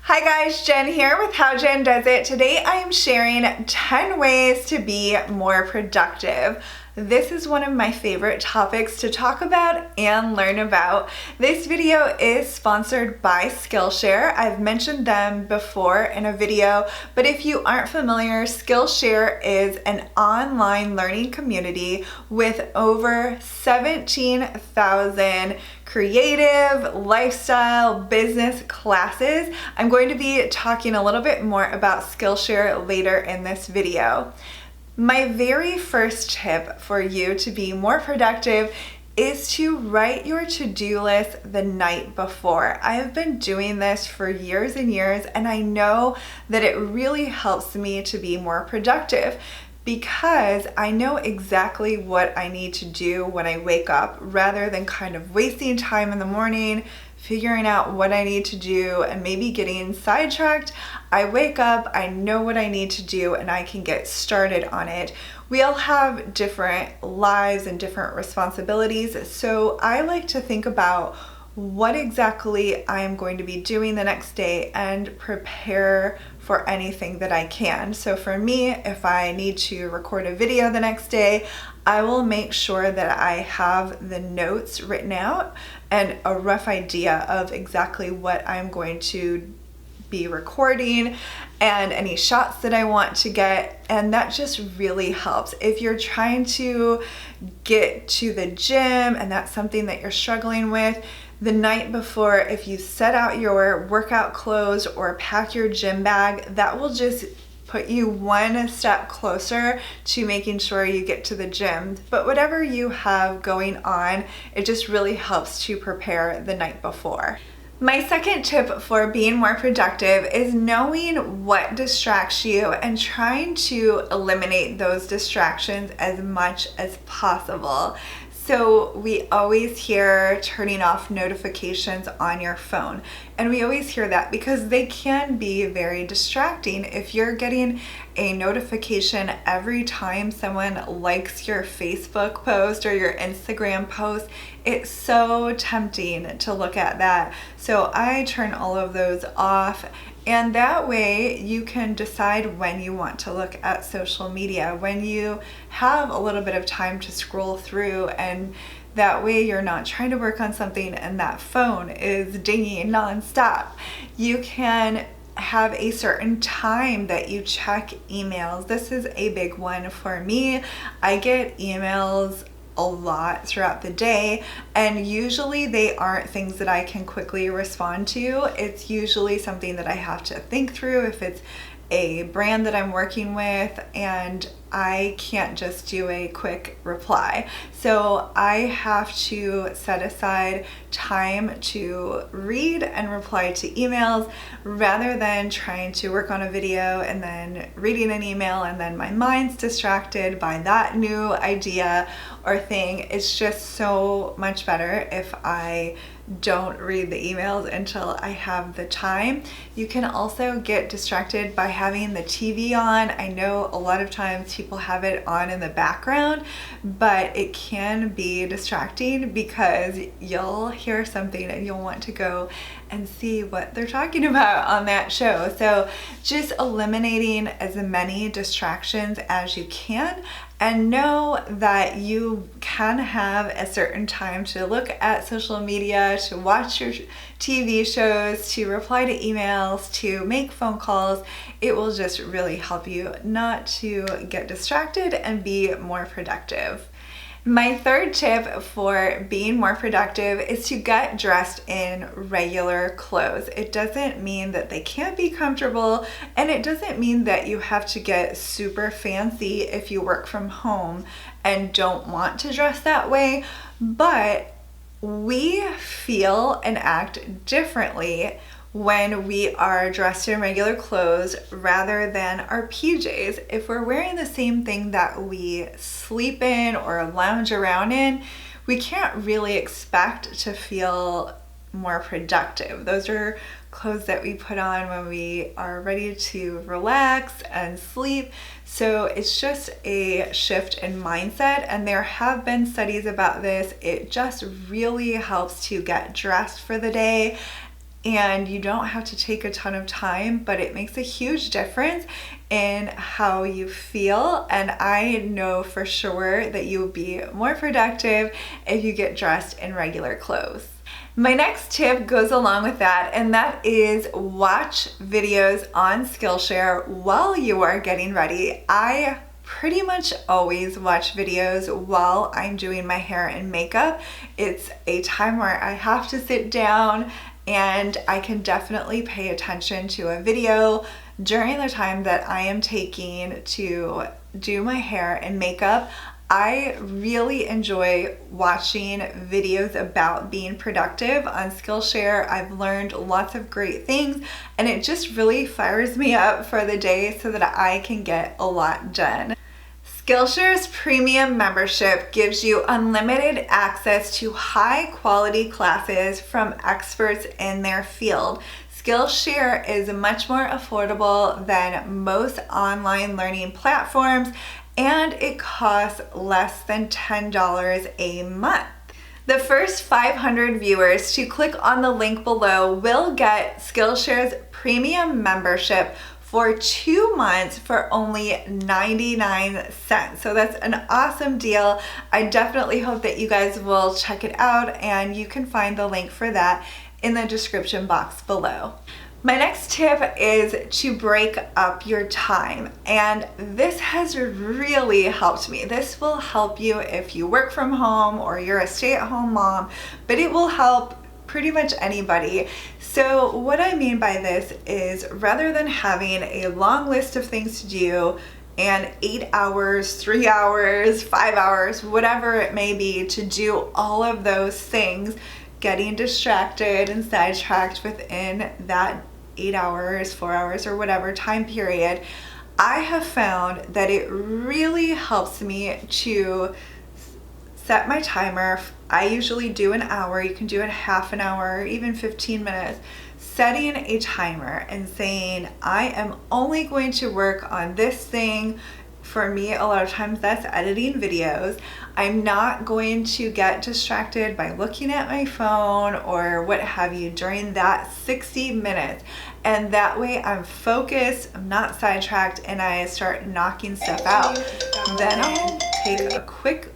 Hi guys, Jen here with How Jen Does It. Today I am sharing 10 ways to be more productive. This is one of my favorite topics to talk about and learn about. This video is sponsored by Skillshare. I've mentioned them before in a video, but if you aren't familiar, Skillshare is an online learning community with over 17,000 creative, lifestyle, business classes. I'm going to be talking a little bit more about Skillshare later in this video. My very first tip for you to be more productive is to write your to-do list the night before. I have been doing this for years and years, and I know that it really helps me to be more productive because I know exactly what I need to do when I wake up rather than kind of wasting time in the morning figuring out what I need to do and maybe getting sidetracked. I wake up, I know what I need to do, and I can get started on it. We all have different lives and different responsibilities, so I like to think about what exactly I am going to be doing the next day and prepare for anything that I can. So for me, if I need to record a video the next day, I will make sure that I have the notes written out and a rough idea of exactly what I'm going to be recording and any shots that I want to get, and that just really helps. If you're trying to get to the gym and that's something that you're struggling with, the night before, if you set out your workout clothes or pack your gym bag, that will just put you one step closer to making sure you get to the gym. But whatever you have going on, it just really helps to prepare the night before. My second tip for being more productive is knowing what distracts you and trying to eliminate those distractions as much as possible. So we always hear turning off notifications on your phone. And we always hear that because they can be very distracting. If you're getting a notification every time someone likes your Facebook post or your Instagram post, it's so tempting to look at that. So I turn all of those off. And that way you can decide when you want to look at social media, when you have a little bit of time to scroll through, and that way you're not trying to work on something and that phone is dinging nonstop. You can have a certain time that you check emails. This is a big one for me. I get emails a lot throughout the day, and usually they aren't things that I can quickly respond to. It's usually something that I have to think through if it's a brand that I'm working with and I can't just do a quick reply. So I have to set aside time to read and reply to emails rather than trying to work on a video and then reading an email and then my mind's distracted by that new idea or thing. It's just so much better if I don't read the emails until I have the time. You can also get distracted by having the TV on. I know a lot of times people have it on in the background, but it can be distracting because you'll hear something and you'll want to go and see what they're talking about on that show. So just eliminating as many distractions as you can, and know that you can have a certain time to look at social media, to watch your TV shows, to reply to emails, to make phone calls. It will just really help you not to get distracted and be more productive. My third tip for being more productive is to get dressed in regular clothes. It doesn't mean that they can't be comfortable, and it doesn't mean that you have to get super fancy if you work from home and don't want to dress that way, but we feel and act differently when we are dressed in regular clothes rather than our PJs. If we're wearing the same thing that we sleep in or lounge around in, we can't really expect to feel more productive. Those are clothes that we put on when we are ready to relax and sleep. So it's just a shift in mindset, and there have been studies about this. It just really helps to get dressed for the day and you don't have to take a ton of time, but it makes a huge difference in how you feel. And I know for sure that you'll be more productive if you get dressed in regular clothes. My next tip goes along with that, and that is watch videos on Skillshare while you are getting ready. I pretty much always watch videos while I'm doing my hair and makeup. It's a time where I have to sit down, and I can definitely pay attention to a video during the time that I am taking to do my hair and makeup. I really enjoy watching videos about being productive on Skillshare. I've learned lots of great things, and it just really fires me up for the day so that I can get a lot done. Skillshare's premium membership gives you unlimited access to high quality classes from experts in their field. Skillshare is much more affordable than most online learning platforms, and it costs less than $10 a month. The first 500 viewers to click on the link below will get Skillshare's premium membership for 2 months for only 99 cents. So that's an awesome deal. I definitely hope that you guys will check it out, and you can find the link for that in the description box below. My next tip is to break up your time, and this has really helped me. This will help you if you work from home or you're a stay-at-home mom, but it will help pretty much anybody. So what I mean by this is, rather than having a long list of things to do and 8 hours, 3 hours, 5 hours, whatever it may be, to do all of those things, getting distracted and sidetracked within that 8 hours, 4 hours, or whatever time period, I have found that it really helps me to set my timer. I usually do an hour. You can do it half an hour, or even 15 minutes. Setting a timer and saying, I am only going to work on this thing. For me, a lot of times that's editing videos. I'm not going to get distracted by looking at my phone or what have you during that 60 minutes. And that way I'm focused, I'm not sidetracked, and I start knocking stuff out. Then I'll take a quick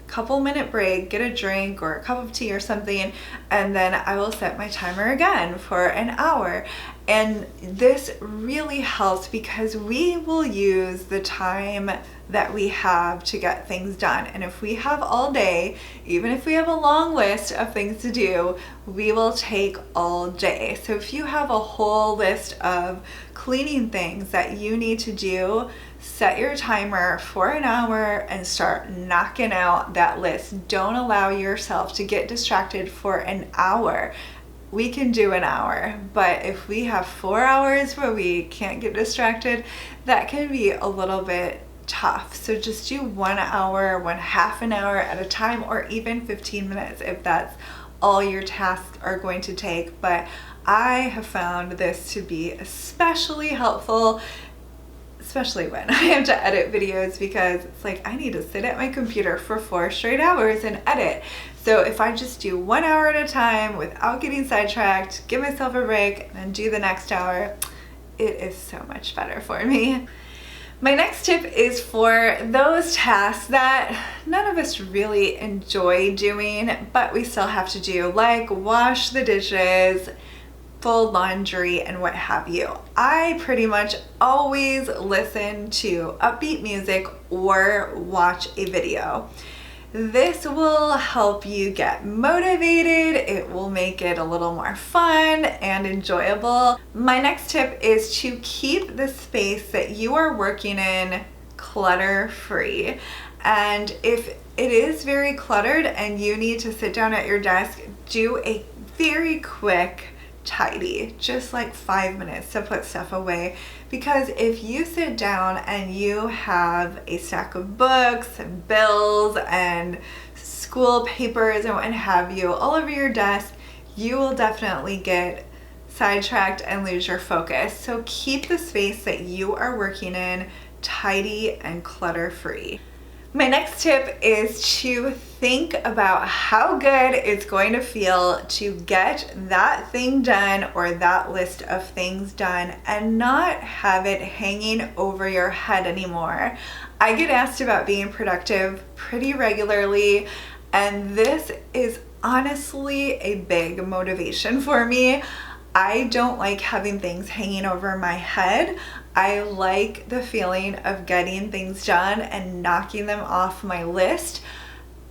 couple-minute break, get a drink or a cup of tea or something, and then I will set my timer again for an hour. And this really helps because we will use the time that we have to get things done. And if we have all day, even if we have a long list of things to do, we will take all day. So if you have a whole list of cleaning things that you need to do, set your timer for an hour and start knocking out that list. Don't allow yourself to get distracted for an hour. We can do an hour, but if we have 4 hours where we can't get distracted, that can be a little bit tough. So just do 1 hour, one half an hour at a time, or even 15 minutes if that's all your tasks are going to take. But I have found this to be especially helpful, especially when I have to edit videos, because it's like I need to sit at my computer for 4 straight hours and edit. So if I just do 1 hour at a time without getting sidetracked, give myself a break, and then do the next hour, it is so much better for me. My next tip is for those tasks that none of us really enjoy doing, but we still have to do, like wash the dishes, fold laundry, and what have you. I pretty much always listen to upbeat music or watch a video. This will help you get motivated. It will make it a little more fun and enjoyable. My next tip is to keep the space that you are working in clutter-free. And if it is very cluttered and you need to sit down at your desk, do a very quick tidy, just like 5 minutes to put stuff away. Because if you sit down and you have a stack of books and bills and school papers and what have you all over your desk, you will definitely get sidetracked and lose your focus. So keep the space that you are working in tidy and clutter-free. My next tip is to think about how good it's going to feel to get that thing done or that list of things done and not have it hanging over your head anymore. I get asked about being productive pretty regularly, and this is honestly a big motivation for me. I don't like having things hanging over my head. I like the feeling of getting things done and knocking them off my list.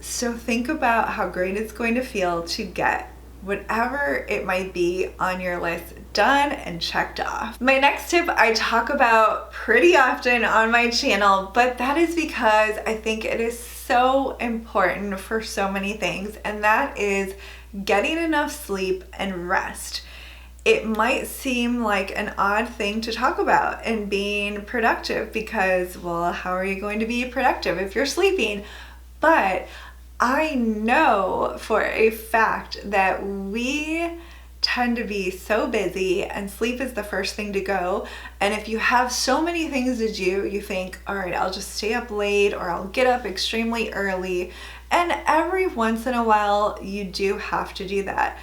So think about how great it's going to feel to get whatever it might be on your list done and checked off. My next tip I talk about pretty often on my channel, but that is because I think it is so important for so many things, and that is getting enough sleep and rest. It might seem like an odd thing to talk about and being productive because, well, how are you going to be productive if you're sleeping? But I know for a fact that we tend to be so busy and sleep is the first thing to go. And if you have so many things to do, you think, all right, I'll just stay up late or I'll get up extremely early. And every once in a while, you do have to do that.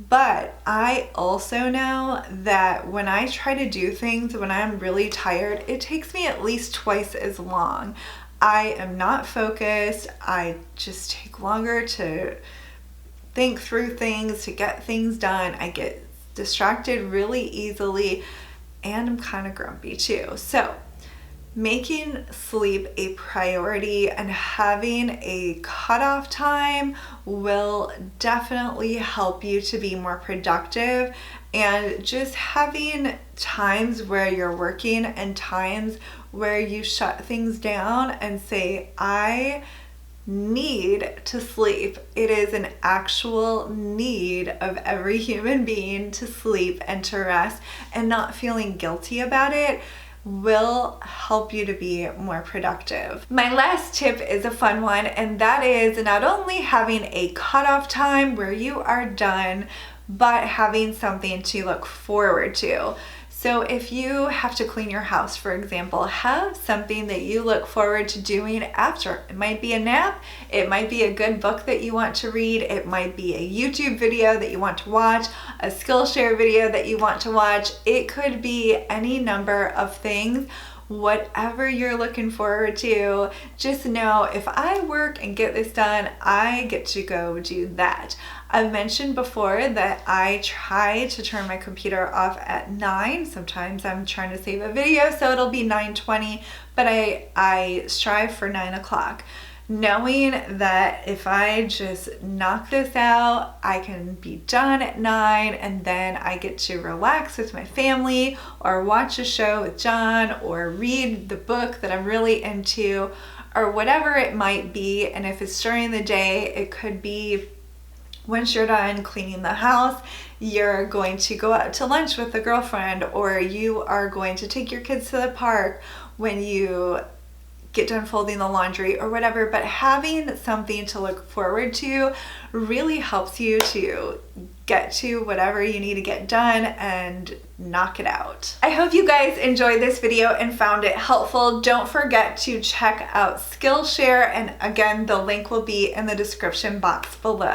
But I also know that when I try to do things when I'm really tired, it takes me at least twice as long. I am not focused. I just take longer to think through things, to get things done. I get distracted really easily, and I'm kind of grumpy too. So making sleep a priority and having a cutoff time will definitely help you to be more productive, and just having times where you're working and times where you shut things down and say, I need to sleep. It is an actual need of every human being to sleep and to rest, and not feeling guilty about it will help you to be more productive. My last tip is a fun one, and that is not only having a cutoff time where you are done, but having something to look forward to. So if you have to clean your house, for example, have something that you look forward to doing after. It might be a nap, it might be a good book that you want to read, it might be a YouTube video that you want to watch, a Skillshare video that you want to watch. It could be any number of things. Whatever you're looking forward to, just know if I work and get this done, I get to go do that. I've mentioned before that I try to turn my computer off at 9. Sometimes I'm trying to save a video, so it'll be 9:20, but I strive for 9 o'clock. Knowing that if I just knock this out, I can be done at 9, and then I get to relax with my family or watch a show with John or read the book that I'm really into or whatever it might be. And if it's during the day, it could be once you're done cleaning the house, you're going to go out to lunch with a girlfriend, or you are going to take your kids to the park when you get done folding the laundry or whatever. But having something to look forward to really helps you to get to whatever you need to get done and knock it out. I hope you guys enjoyed this video and found it helpful. Don't forget to check out Skillshare, and again, the link will be in the description box below.